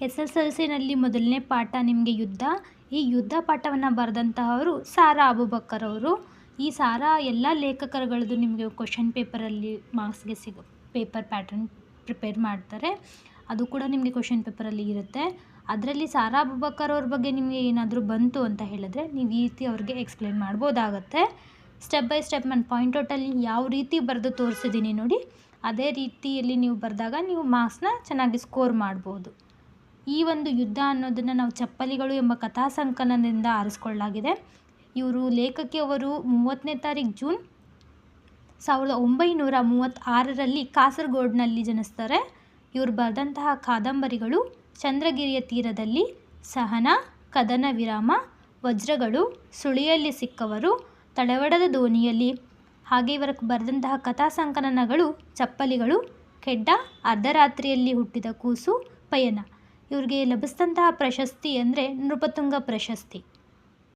SSLCನಲ್ಲಿ ಮೊದಲನೇ ಪಾಠ ನಿಮಗೆ ಯುದ್ಧ. ಈ ಯುದ್ಧ ಪಾಠವನ್ನು ಬರೆದಂತಹವರು ಸಾರಾ ಅಬೂಬಕ್ಕರ್ ಅವರು. ಈ ಸಾರಾ ಎಲ್ಲ ಲೇಖಕರುಗಳದ್ದು ನಿಮಗೆ ಕ್ವಶನ್ ಪೇಪರಲ್ಲಿ ಮಾರ್ಕ್ಸ್ಗೆ ಪೇಪರ್ ಪ್ಯಾಟರ್ನ್ ಪ್ರಿಪೇರ್ ಮಾಡ್ತಾರೆ. ಅದು ಕೂಡ ನಿಮಗೆ ಕ್ವಶನ್ ಪೇಪರಲ್ಲಿ ಇರುತ್ತೆ. ಅದರಲ್ಲಿ ಸಾರಾ ಅಬೂಬಕ್ಕರ್ ಅವ್ರ ಬಗ್ಗೆ ನಿಮಗೆ ಏನಾದರೂ ಬಂತು ಅಂತ ಹೇಳಿದ್ರೆ ನೀವು ಈ ರೀತಿ ಅವ್ರಿಗೆ ಎಕ್ಸ್ಪ್ಲೇನ್ ಮಾಡ್ಬೋದಾಗತ್ತೆ. ಸ್ಟೆಪ್ ಬೈ ಸ್ಟೆಪ್ ನಾನು ಪಾಯಿಂಟೌಟಲ್ಲಿ ಯಾವ ರೀತಿ ಬರೆದು ತೋರಿಸಿದ್ದೀನಿ ನೋಡಿ, ಅದೇ ರೀತಿಯಲ್ಲಿ ನೀವು ಬರೆದಾಗ ನೀವು ಮಾರ್ಕ್ಸ್ನ ಚೆನ್ನಾಗಿ ಸ್ಕೋರ್ ಮಾಡ್ಬೋದು. ಈ ಒಂದು ಯುದ್ಧ ಅನ್ನೋದನ್ನು ನಾವು ಚಪ್ಪಲಿಗಳು ಎಂಬ ಕಥಾ ಸಂಕಲನದಿಂದ ಆರಿಸ್ಕೊಳ್ಳಲಾಗಿದೆ. ಇವರು ಲೇಖಕಿಯವರು 30ನೇ ತಾರೀಕು ಜೂನ್ 1936ರಲ್ಲಿ ಕಾಸರಗೋಡಿನಲ್ಲಿ ಜನಿಸ್ತಾರೆ. ಇವರು ಬರೆದಂತಹ ಕಾದಂಬರಿಗಳು ಚಂದ್ರಗಿರಿಯ ತೀರದಲ್ಲಿ, ಸಹನಾ, ಕದನ ವಿರಾಮ, ವಜ್ರಗಳು, ಸುಳಿಯಲ್ಲಿ ಸಿಕ್ಕವರು, ತಳವಡದ ದೋಣಿಯಲ್ಲಿ. ಹಾಗೆ ಇವರ ಬರೆದಂತಹ ಕಥಾ ಸಂಕಲನಗಳು ಚಪ್ಪಲಿಗಳು, ಖೆಡ್ಡ, ಅರ್ಧರಾತ್ರಿಯಲ್ಲಿ ಹುಟ್ಟಿದ ಕೂಸು, ಪಯಣ. ಇವ್ರಿಗೆ ಲಭಿಸಿದಂತಹ ಪ್ರಶಸ್ತಿ ಅಂದರೆ ನೃಪತುಂಗ ಪ್ರಶಸ್ತಿ.